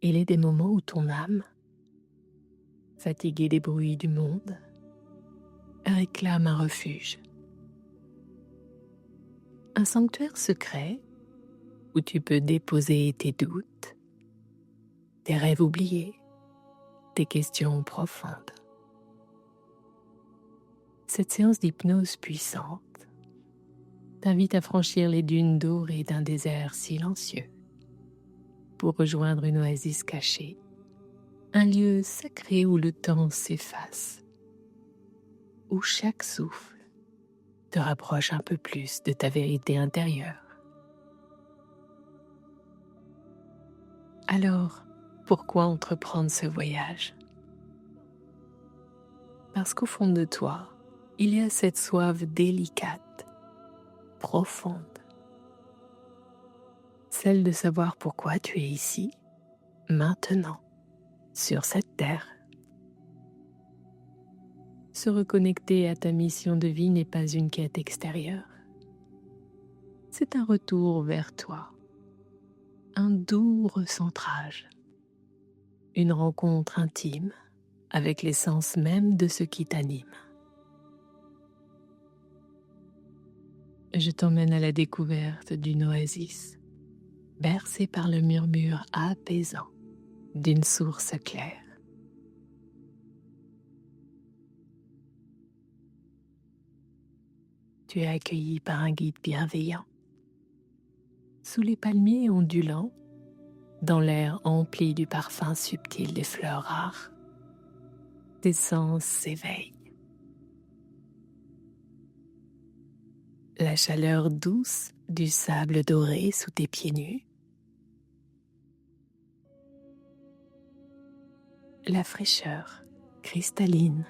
Il est des moments où ton âme, fatiguée des bruits du monde, réclame un refuge. Un sanctuaire secret où tu peux déposer tes doutes, tes rêves oubliés, tes questions profondes. Cette séance d'hypnose puissante t'invite à franchir les dunes dorées d'un désert silencieux pour rejoindre une oasis cachée, un lieu sacré où le temps s'efface, où chaque souffle te rapproche un peu plus de ta vérité intérieure. Alors, pourquoi entreprendre ce voyage? Parce qu'au fond de toi, il y a cette soif délicate, profonde, celle de savoir pourquoi tu es ici, maintenant, sur cette terre. Se reconnecter à ta mission de vie n'est pas une quête extérieure. C'est un retour vers toi, un doux recentrage, une rencontre intime avec l'essence même de ce qui t'anime. Je t'emmène à la découverte d'une oasis, bercée par le murmure apaisant d'une source claire. Tu es accueilli par un guide bienveillant. Sous les palmiers ondulants, dans l'air empli du parfum subtil des fleurs rares, tes sens s'éveillent. La chaleur douce du sable doré sous tes pieds nus, la fraîcheur cristalline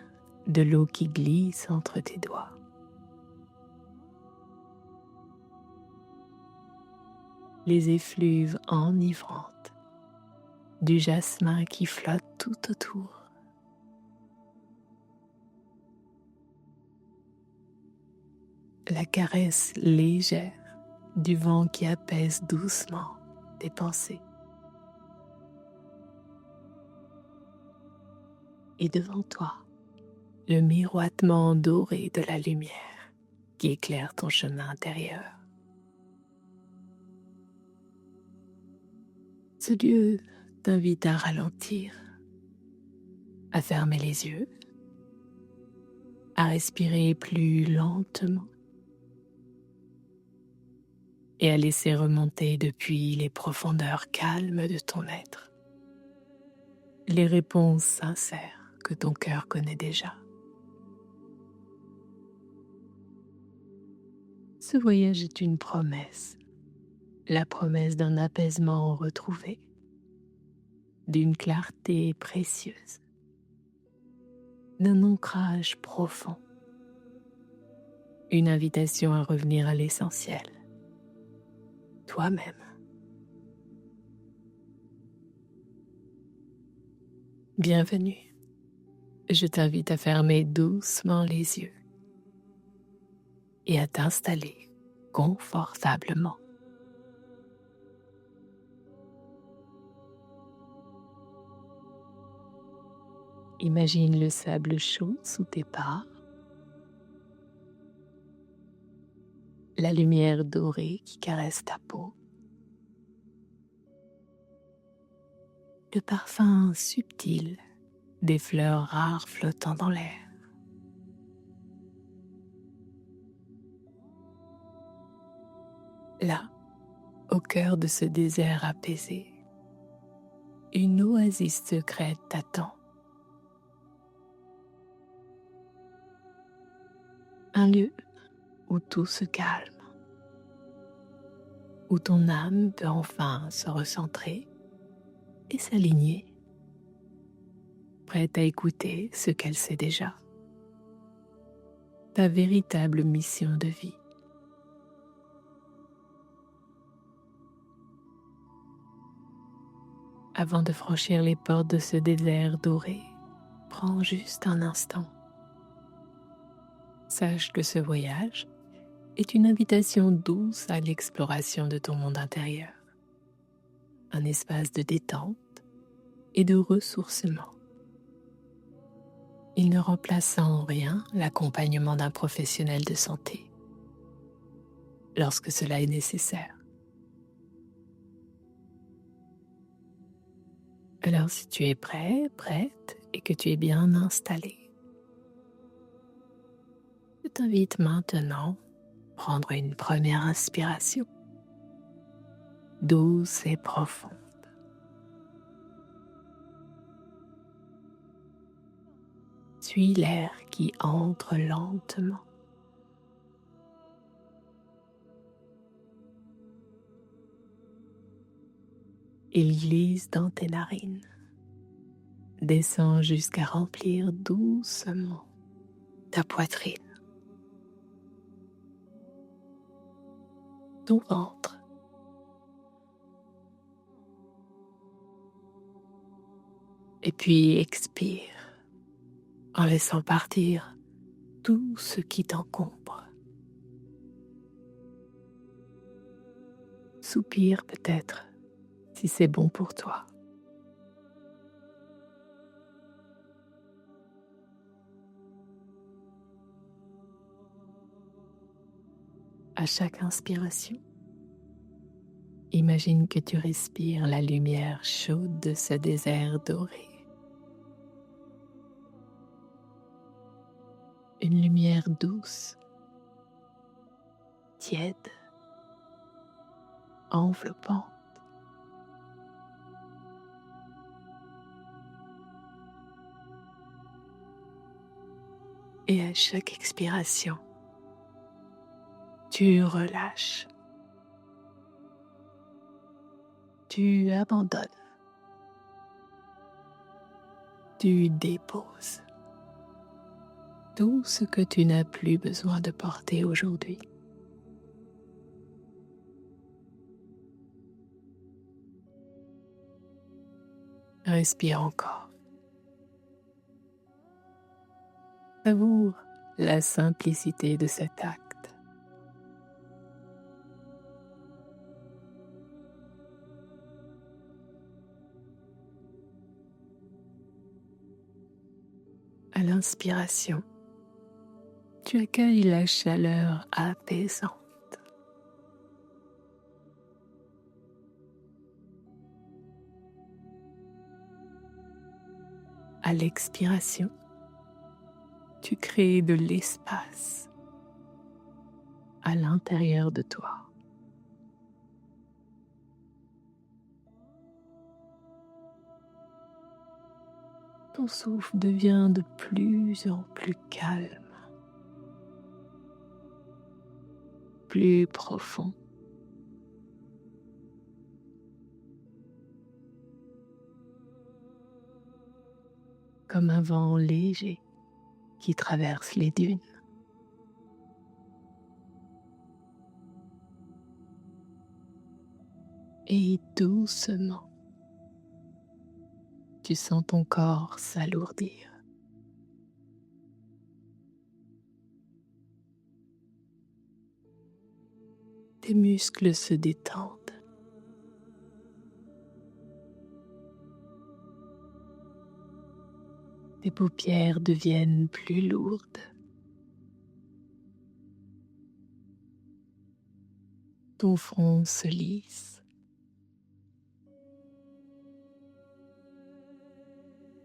de l'eau qui glisse entre tes doigts. Les effluves enivrantes du jasmin qui flotte tout autour. La caresse légère du vent qui apaise doucement tes pensées. Et devant toi, le miroitement doré de la lumière qui éclaire ton chemin intérieur. Ce lieu t'invite à ralentir, à fermer les yeux, à respirer plus lentement et à laisser remonter depuis les profondeurs calmes de ton être les réponses sincères que ton cœur connaît déjà. Ce voyage est une promesse, la promesse d'un apaisement retrouvé, d'une clarté précieuse, d'un ancrage profond, une invitation à revenir à l'essentiel, toi-même. Bienvenue. Je t'invite à fermer doucement les yeux et à t'installer confortablement. Imagine le sable chaud sous tes pas, la lumière dorée qui caresse ta peau, le parfum subtil des fleurs rares flottant dans l'air. Là, au cœur de ce désert apaisé, une oasis secrète t'attend. Un lieu où tout se calme, où ton âme peut enfin se recentrer et s'aligner, prête à écouter ce qu'elle sait déjà, ta véritable mission de vie. Avant de franchir les portes de ce désert doré, prends juste un instant. Sache que ce voyage est une invitation douce à l'exploration de ton monde intérieur. Un espace de détente et de ressourcement. Il ne remplace en rien l'accompagnement d'un professionnel de santé lorsque cela est nécessaire. Alors si tu es prêt, prête et que tu es bien installé, je t'invite maintenant à prendre une première inspiration, douce et profonde. Suis l'air qui entre lentement. Il glisse dans tes narines, descend jusqu'à remplir doucement ta poitrine, ton ventre, et puis expire en laissant partir tout ce qui t'encombre. Soupire peut-être si c'est bon pour toi. À chaque inspiration, imagine que tu respires la lumière chaude de ce désert doré. Une lumière douce, tiède, enveloppante. Et à chaque expiration, tu relâches, tu abandonnes, tu déposes tout ce que tu n'as plus besoin de porter aujourd'hui. Respire encore. Savoure la simplicité de cet acte. À l'inspiration, tu accueilles la chaleur apaisante. À l'expiration, tu crées de l'espace à l'intérieur de toi. Ton souffle devient de plus en plus calme, plus profond. Comme un vent léger qui traverse les dunes. Et doucement, tu sens ton corps s'alourdir. Tes muscles se détendent. Tes paupières deviennent plus lourdes. Ton front se lisse.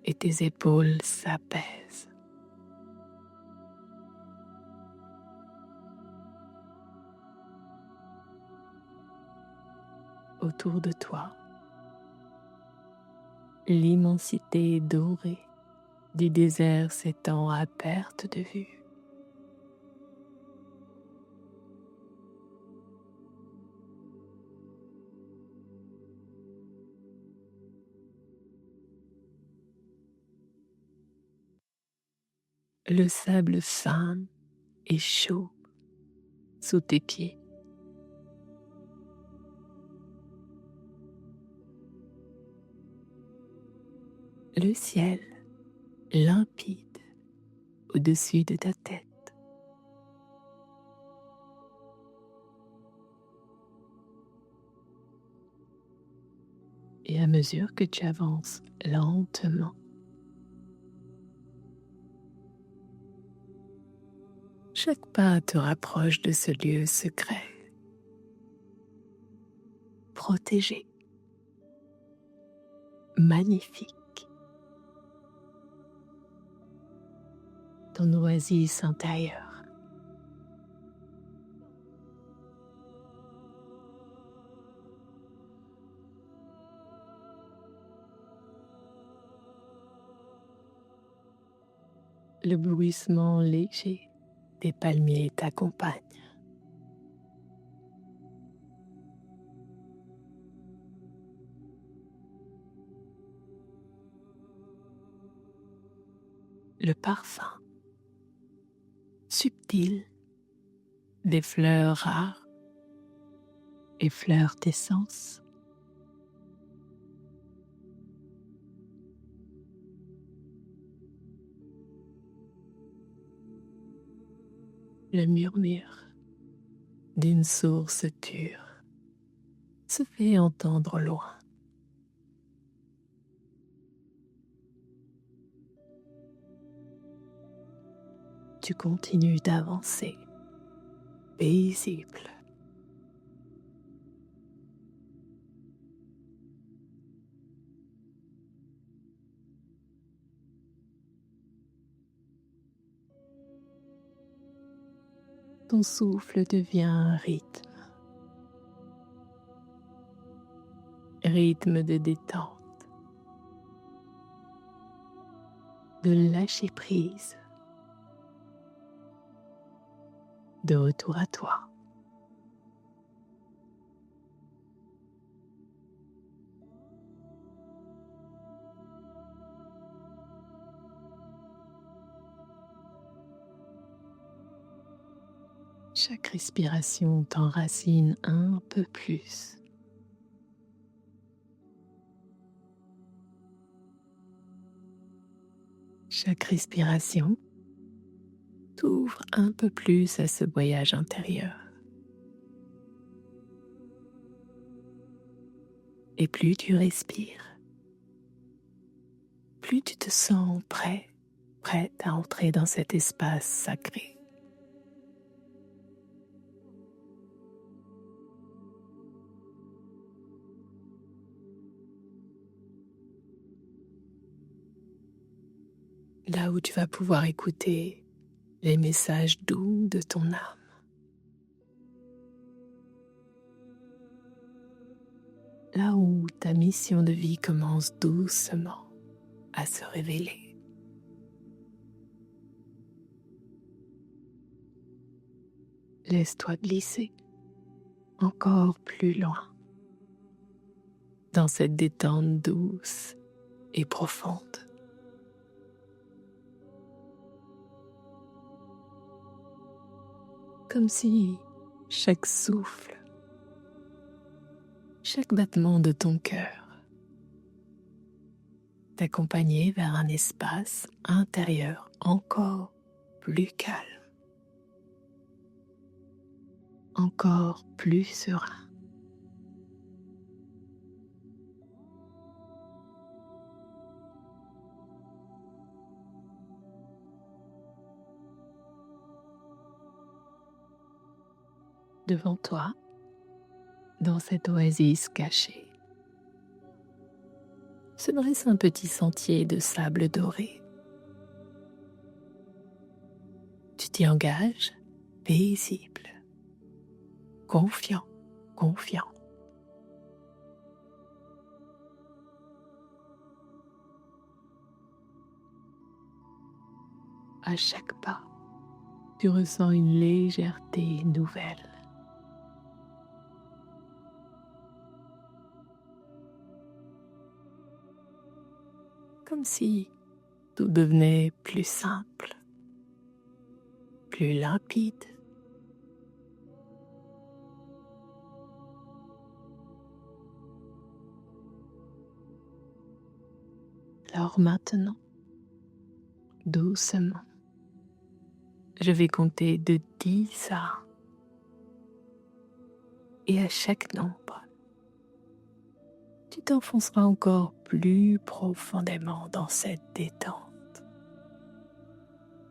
Et tes épaules s'apaisent. Autour de toi, l'immensité dorée du désert s'étend à perte de vue. Le sable fin et chaud sous tes pieds. Le ciel limpide au-dessus de ta tête. Et à mesure que tu avances lentement, chaque pas te rapproche de ce lieu secret, protégé, magnifique, ton oasis intérieure. Le bruissement léger des palmiers t'accompagne. Le parfum subtil des fleurs rares et fleurs d'essence. Le murmure d'une source pure se fait entendre loin. Tu continues d'avancer, paisible. Ton souffle devient un rythme de détente, de lâcher prise, de retour à toi. Chaque respiration t'enracine un peu plus. Chaque respiration t'ouvre un peu plus à ce voyage intérieur. Et plus tu respires, plus tu te sens prête à entrer dans cet espace sacré. Là où tu vas pouvoir écouter les messages doux de ton âme. Là où ta mission de vie commence doucement à se révéler. Laisse-toi glisser encore plus loin dans cette détente douce et profonde. Comme si chaque souffle, chaque battement de ton cœur t'accompagnait vers un espace intérieur encore plus calme, encore plus serein. Devant toi, dans cette oasis cachée, se dresse un petit sentier de sable doré. Tu t'y engages, paisible, confiant. À chaque pas, tu ressens une légèreté nouvelle. Comme si tout devenait plus simple, plus limpide. Alors maintenant, doucement, je vais compter de 10 à 1. Et à chaque nombre, tu tu t'enfonceras encore plus profondément dans cette détente,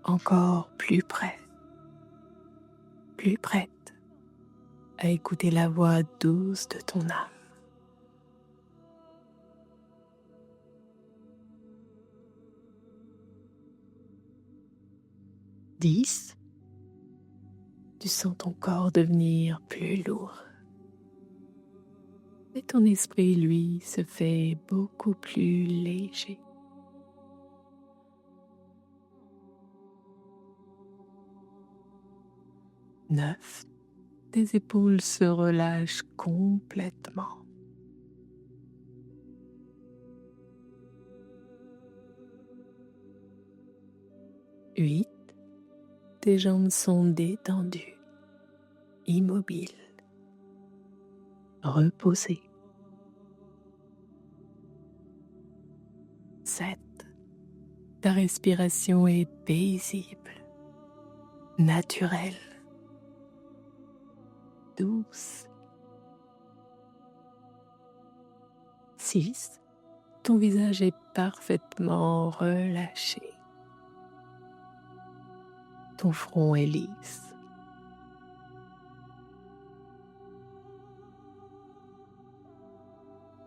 encore plus près, plus prête à écouter la voix douce de ton âme. 10. Tu sens ton corps devenir plus lourd. Et ton esprit, lui, se fait beaucoup plus léger. 9. Tes épaules se relâchent complètement. 8. Tes jambes sont détendues, immobiles, reposées. 7. Ta respiration est paisible, naturelle, douce. 6. Ton visage est parfaitement relâché. Ton front est lisse.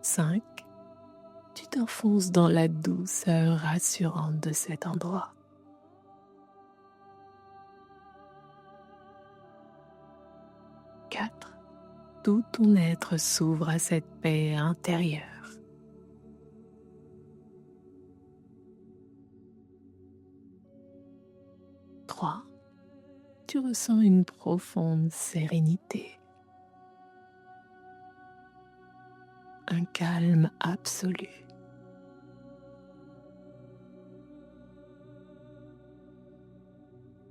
5. Tu t'enfonces dans la douceur rassurante de cet endroit. 4. Tout ton être s'ouvre à cette paix intérieure. 3. Tu ressens une profonde sérénité, un calme absolu.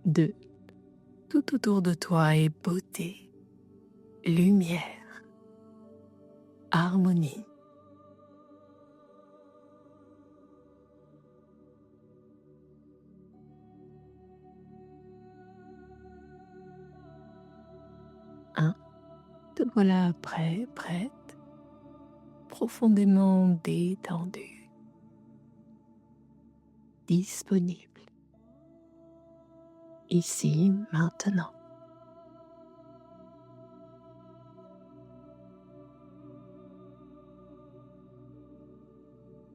2. Tout autour de toi est beauté, lumière, harmonie. 1. Te voilà prêt, prête, profondément détendu, disponible, ici, maintenant.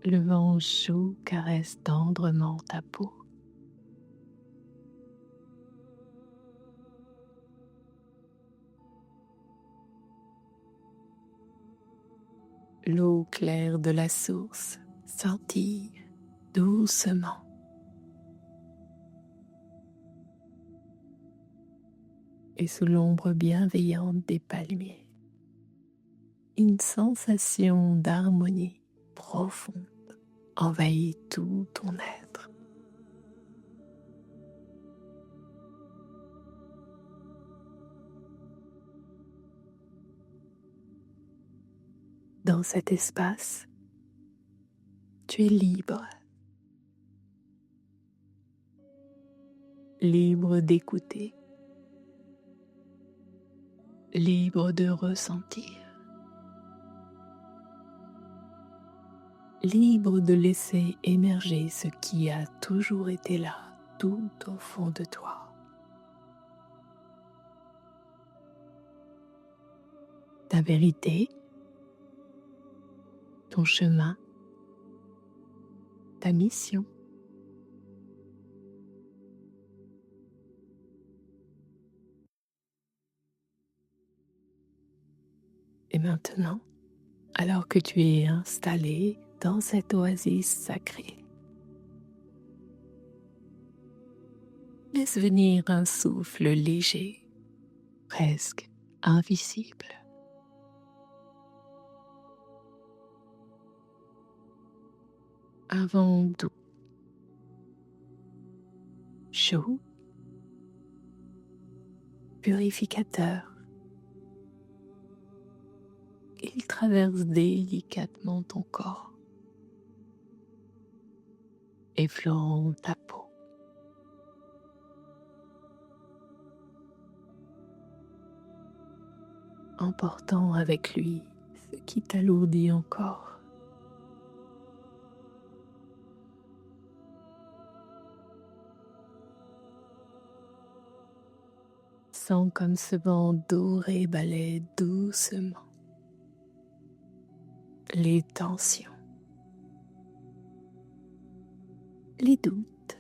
Le vent chaud caresse tendrement ta peau. L'eau claire de la source scintille doucement. Et sous l'ombre bienveillante des palmiers, une sensation d'harmonie profonde envahit tout ton être. Dans cet espace, tu es libre, libre d'écouter, libre de ressentir, libre de laisser émerger ce qui a toujours été là, tout au fond de toi. Ta vérité, ton chemin, ta mission. Et maintenant, alors que tu es installé dans cette oasis sacrée, laisse venir un souffle léger, presque invisible. Un vent doux, chaud, purificateur. Il traverse délicatement ton corps, effleurant ta peau. Emportant avec lui ce qui t'alourdit encore Sens comme ce vent doré balaie doucement les tensions, les doutes,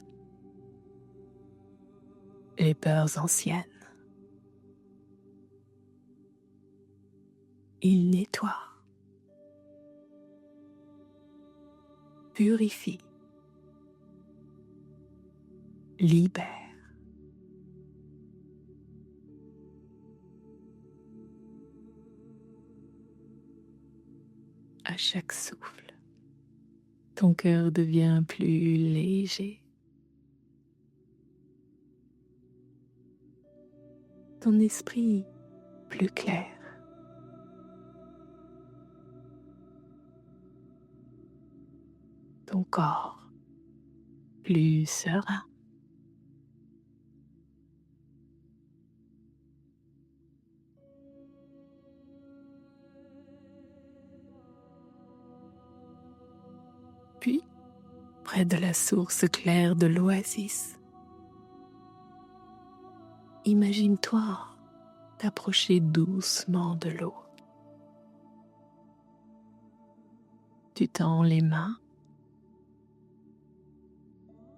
les peurs anciennes. Il nettoie, purifie, libère. À chaque souffle, ton cœur devient plus léger, ton esprit plus clair, ton corps plus serein. Puis, près de la source claire de l'oasis, imagine-toi t'approcher doucement de l'eau. Tu tends les mains,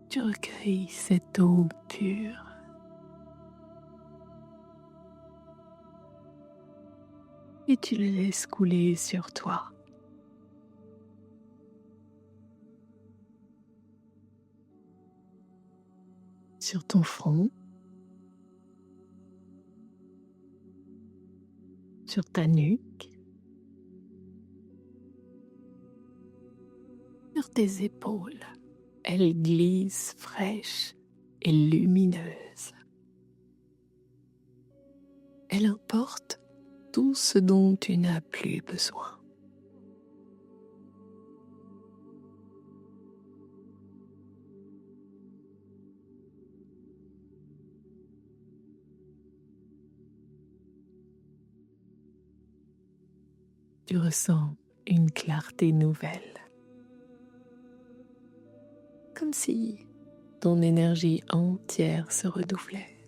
tu recueilles cette eau pure et tu la laisses couler sur toi. Sur ton front, sur ta nuque, sur tes épaules. Elle glisse fraîche et lumineuse. Elle emporte tout ce dont tu n'as plus besoin. Tu ressens une clarté nouvelle, comme si ton énergie entière se renouvelait.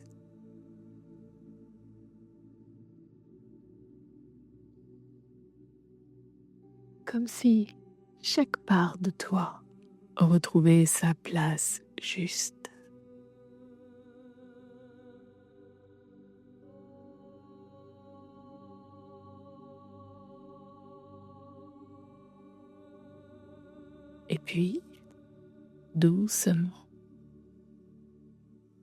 Comme si chaque part de toi retrouvait sa place juste. Et puis, doucement,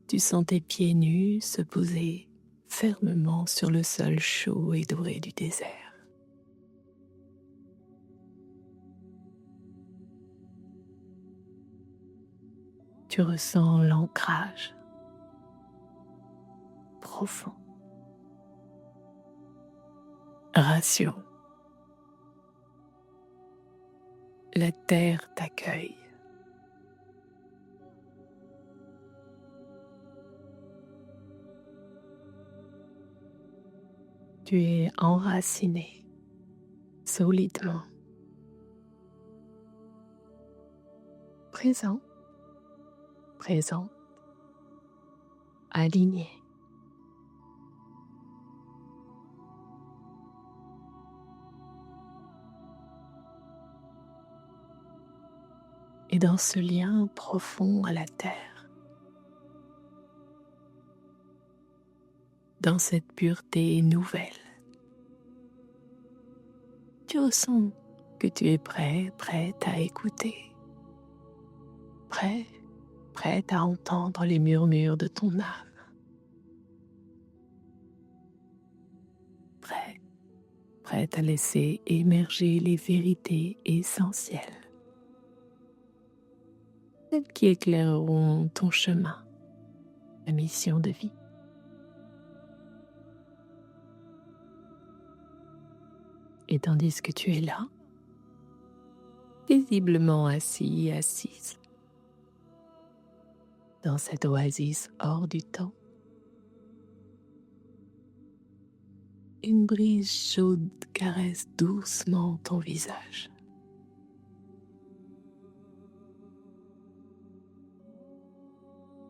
tu sens tes pieds nus se poser fermement sur le sol chaud et doré du désert. Tu ressens l'ancrage profond, rassurant. La terre t'accueille. Tu es enraciné solidement, présent, présent, aligné. Et dans ce lien profond à la terre, dans cette pureté nouvelle, tu ressens que tu es prêt, prête à écouter, prêt, prête à entendre les murmures de ton âme, prêt, prête à laisser émerger les vérités essentielles, celles qui éclaireront ton chemin, ta mission de vie. Et tandis que tu es là, paisiblement assis, assise, dans cette oasis hors du temps, une brise chaude caresse doucement ton visage.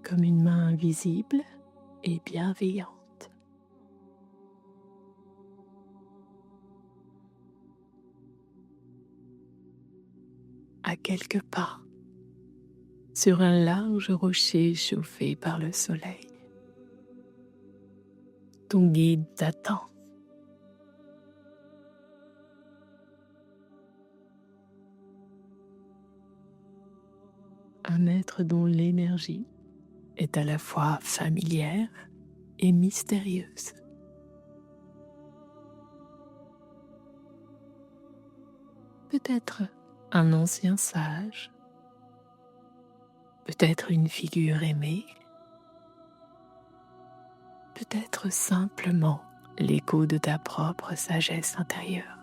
Comme une main visible et bienveillante à quelques pas, sur un large rocher chauffé par le soleil. Ton guide t'attend. Un être dont l'énergie est à la fois familière et mystérieuse. Peut-être un ancien sage, peut-être une figure aimée, peut-être simplement l'écho de ta propre sagesse intérieure.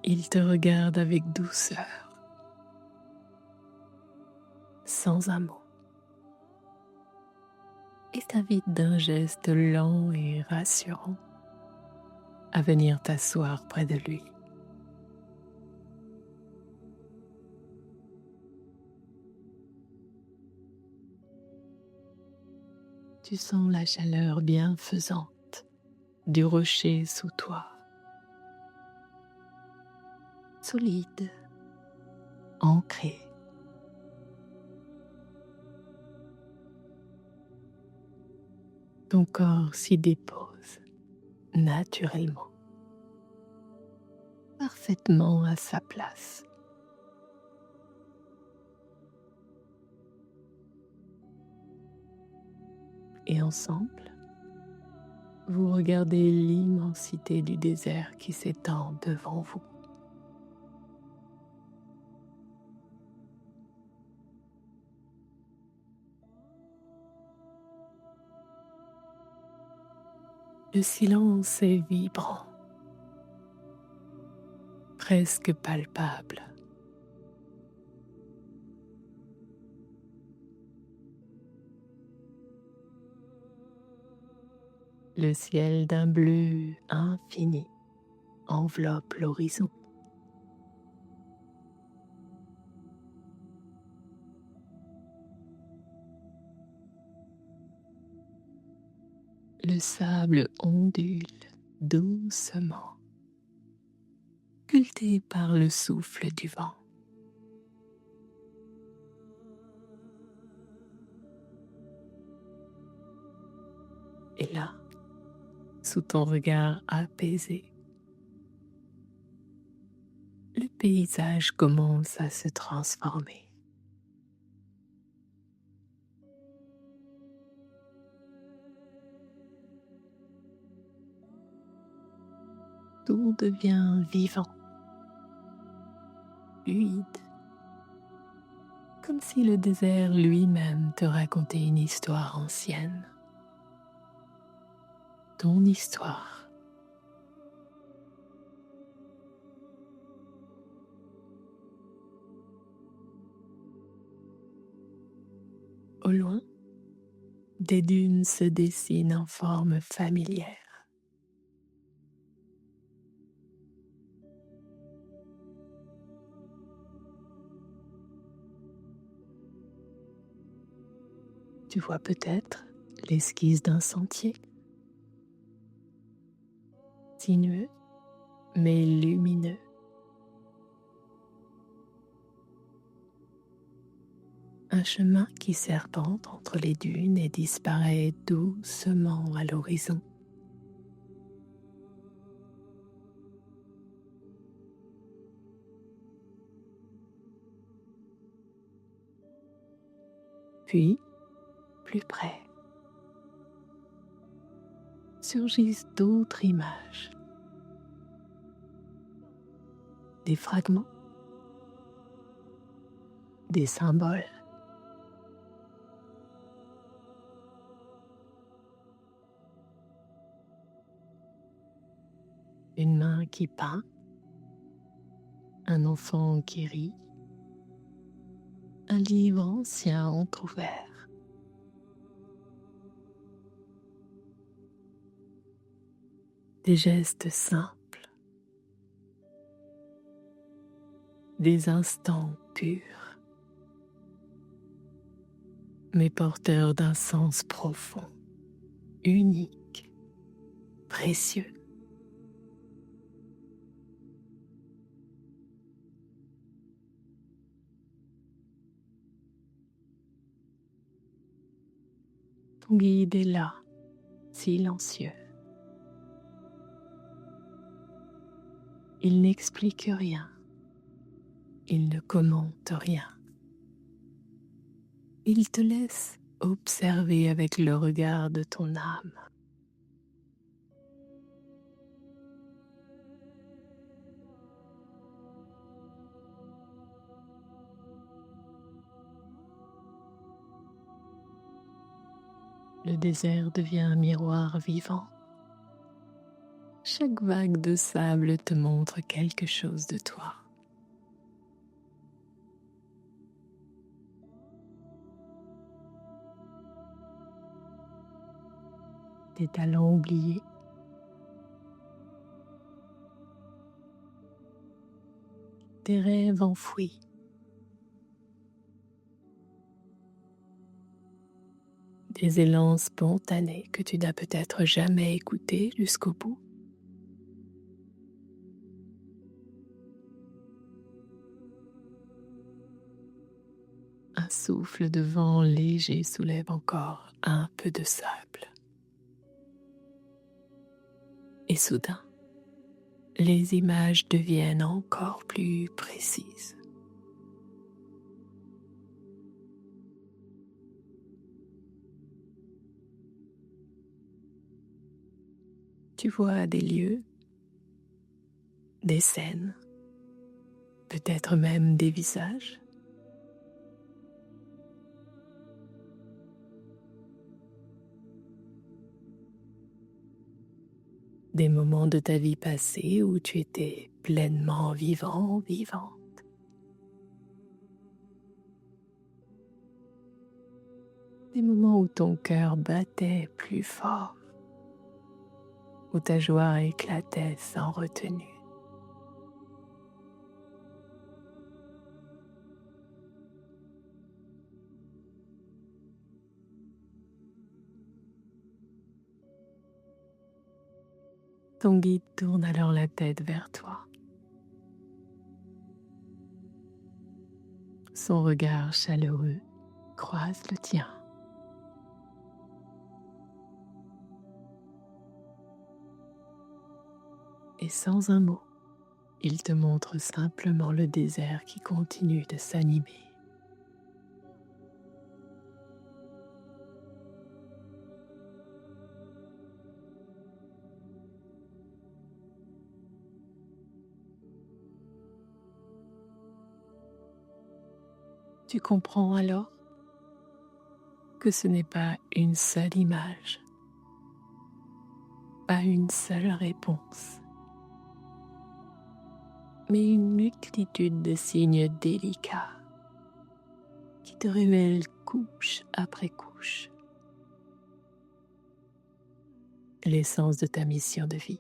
Il te regarde avec douceur, sans un mot, et t'invite d'un geste lent et rassurant à venir t'asseoir près de lui. Tu sens la chaleur bienfaisante du rocher sous toi, solide, ancré. Ton corps s'y dépose naturellement, parfaitement à sa place. Et ensemble, vous regardez l'immensité du désert qui s'étend devant vous. Le silence est vibrant, presque palpable. Le ciel d'un bleu infini enveloppe l'horizon. Le sable ondule doucement, sculpté par le souffle du vent. Et là, sous ton regard apaisé, le paysage commence à se transformer. Tout devient vivant, fluide, comme si le désert lui-même te racontait une histoire ancienne. Ton histoire. Au loin, des dunes se dessinent en forme familière. Tu vois peut-être l'esquisse d'un sentier, sinueux mais lumineux. Un chemin qui serpente entre les dunes et disparaît doucement à l'horizon. Puis, plus près, surgissent d'autres images, des fragments, des symboles. Une main qui peint, un enfant qui rit, un livre ancien entrouvert. Des gestes simples, des instants purs, mais porteurs d'un sens profond, unique, précieux. Ton guide est là, silencieux. Il n'explique rien, il ne commente rien. Il te laisse observer avec le regard de ton âme. Le désert devient un miroir vivant. Chaque vague de sable te montre quelque chose de toi. Tes talents oubliés, tes rêves enfouis, des élans spontanés que tu n'as peut-être jamais écoutés jusqu'au bout. Un souffle de vent léger soulève encore un peu de sable. Et soudain, les images deviennent encore plus précises. Tu vois des lieux, des scènes, peut-être même des visages. Des moments de ta vie passée où tu étais pleinement vivant, vivante. Des moments où ton cœur battait plus fort, où ta joie éclatait sans retenue. Ton guide tourne alors la tête vers toi. Son regard chaleureux croise le tien. Et sans un mot, il te montre simplement le désert qui continue de s'animer. Tu comprends alors que ce n'est pas une seule image, pas une seule réponse, mais une multitude de signes délicats qui te révèlent couche après couche l'essence de ta mission de vie.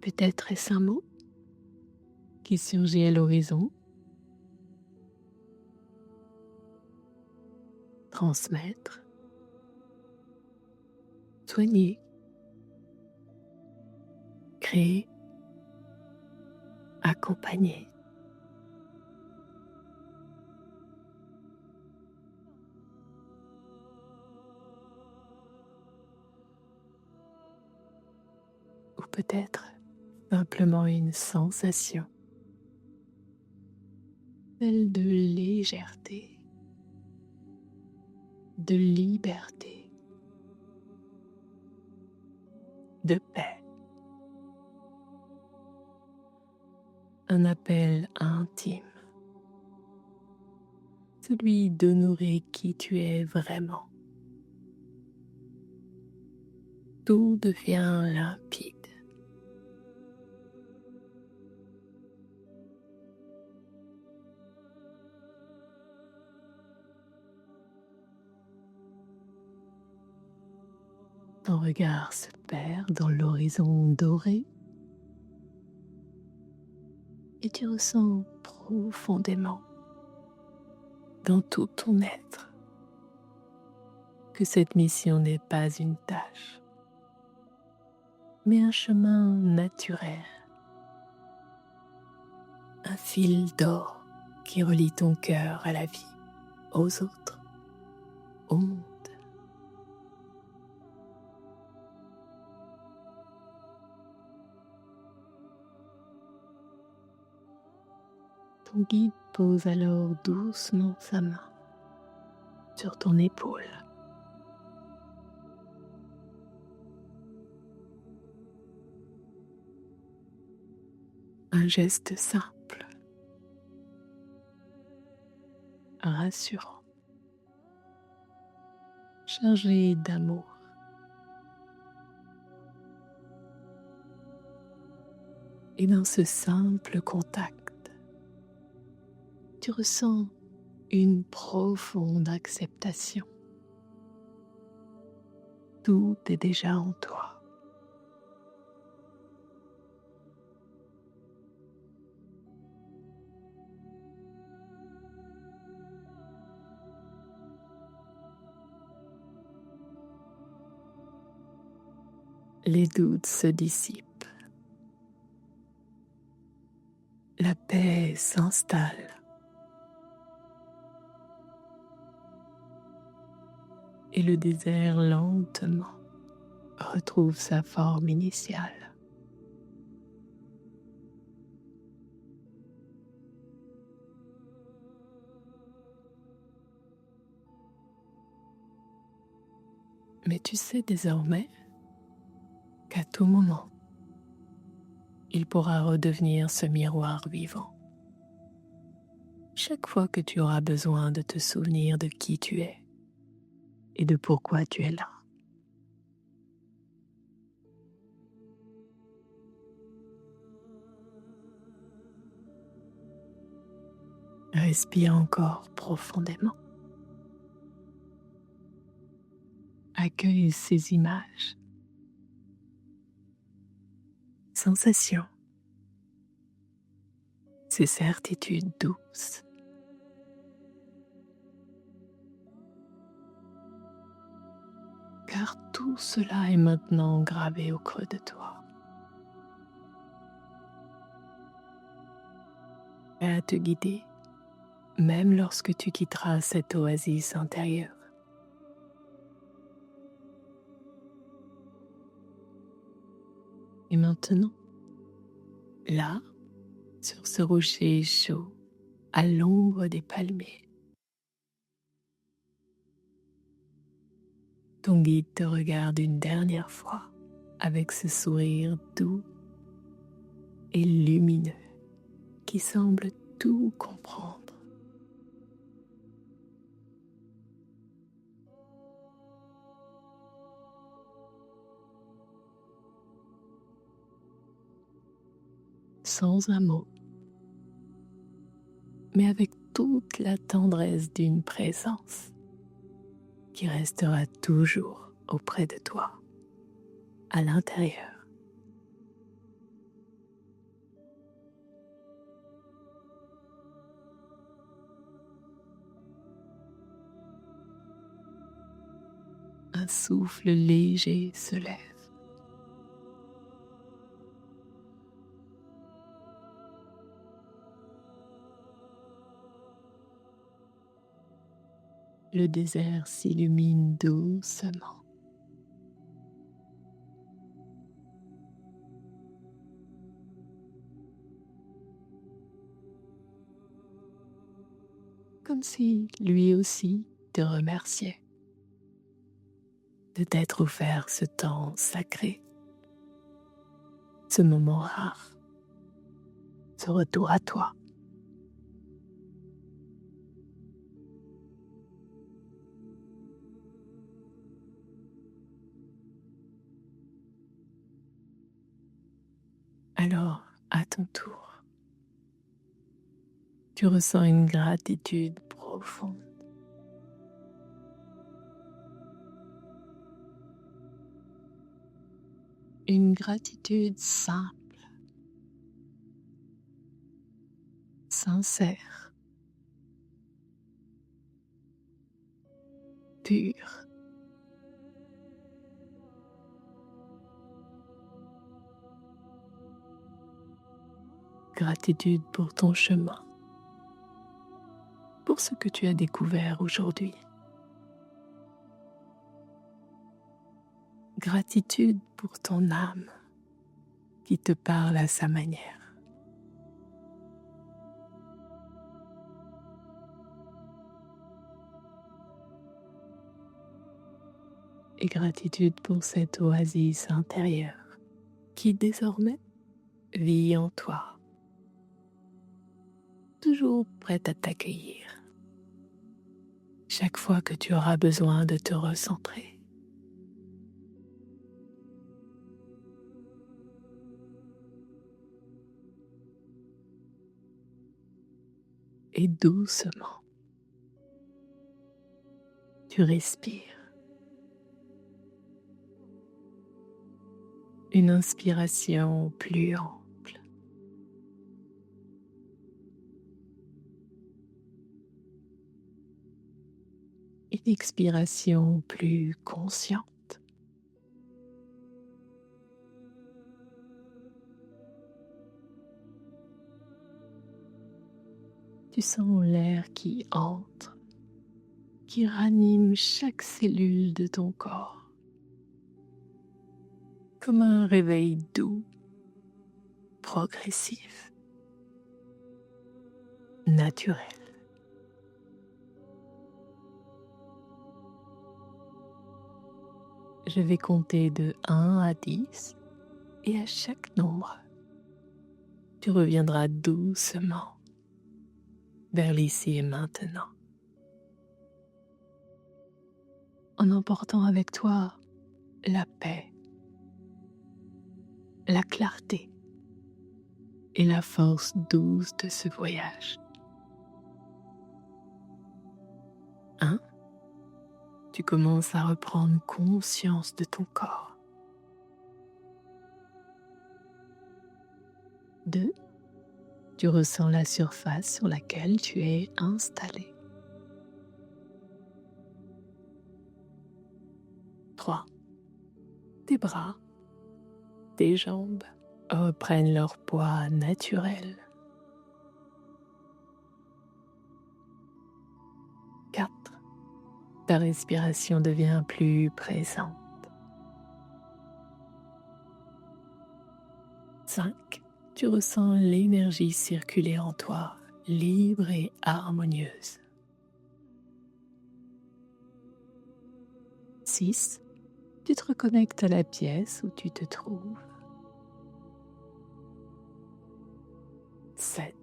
Peut-être est-ce un mot qui surgit à l'horizon. Transmettre, soigner, créer, accompagner. Ou peut-être simplement une sensation, celle de légèreté, de liberté, de paix. Un appel intime, celui d'honorer qui tu es vraiment. Tout devient limpide. Ton regard se perd dans l'horizon doré et tu ressens profondément dans tout ton être que cette mission n'est pas une tâche, mais un chemin naturel un fil d'or qui relie ton cœur à la vie, aux autres, au monde. Ton guide pose alors doucement sa main sur ton épaule. Un geste simple, rassurant, chargé d'amour. Et dans ce simple contact, tu ressens une profonde acceptation. Tout est déjà en toi. Les doutes se dissipent. La paix s'installe. Et le désert lentement retrouve sa forme initiale. Mais tu sais désormais qu'à tout moment, il pourra redevenir ce miroir vivant. Chaque fois que tu auras besoin de te souvenir de qui tu es et de pourquoi tu es là. Respire encore profondément. Accueille ces images, sensations, ces certitudes douces. Car tout cela est maintenant gravé au creux de toi. Et à te guider, même lorsque tu quitteras cette oasis intérieure. Et maintenant, là, sur ce rocher chaud, à l'ombre des palmiers, ton guide te regarde une dernière fois avec ce sourire doux et lumineux qui semble tout comprendre. Sans un mot, mais avec toute la tendresse d'une présence qui restera toujours auprès de toi, à l'intérieur. Un souffle léger se lève. Le désert s'illumine doucement. Comme si lui aussi te remerciait de t'être offert ce temps sacré, ce moment rare, ce retour à toi. Alors, à ton tour, tu ressens une gratitude profonde. Une gratitude simple, sincère, pure. gratitude pour ton chemin, pour ce que tu as découvert aujourd'hui. Gratitude pour ton âme qui te parle à sa manière. Et gratitude pour cette oasis intérieure qui désormais vit en toi, toujours prête à t'accueillir chaque fois que tu auras besoin de te recentrer. Et doucement, tu respires. Une inspiration plus ample. Une expiration plus consciente. Tu sens l'air qui entre, qui ranime chaque cellule de ton corps, comme un réveil doux, progressif, naturel. Je vais compter de 1 à 10 et à chaque nombre, tu reviendras doucement vers l'ici et maintenant, en emportant avec toi la paix, la clarté et la force douce de ce voyage. 1. Tu commences à reprendre conscience de ton corps. 2. Tu ressens la surface sur laquelle tu es installé. 3. Tes bras, tes jambes reprennent leur poids naturel. 4. Ta respiration devient plus présente. 5. Tu ressens l'énergie circuler en toi, libre et harmonieuse. 6. Tu te reconnectes à la pièce où tu te trouves. 7.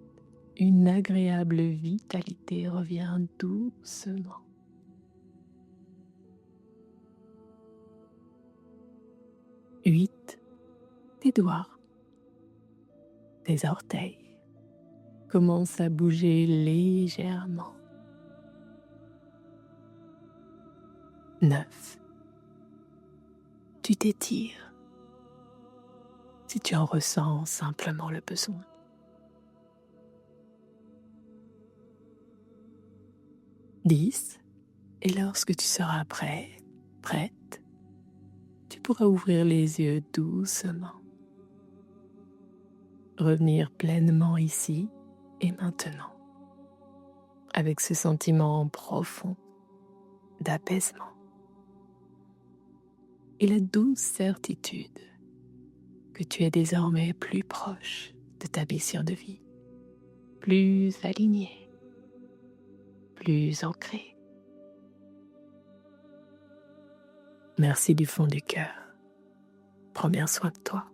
Une agréable vitalité revient doucement. 8. Tes doigts, tes orteils commencent à bouger légèrement. 9. Tu t'étires si tu en ressens simplement le besoin. 10. Et lorsque tu seras prêt, prête, tu pourras ouvrir les yeux doucement. Revenir pleinement ici et maintenant, avec ce sentiment profond d'apaisement et la douce certitude que tu es désormais plus proche de ta mission de vie, plus aligné, plus ancré. Merci du fond du cœur. Prends bien soin de toi.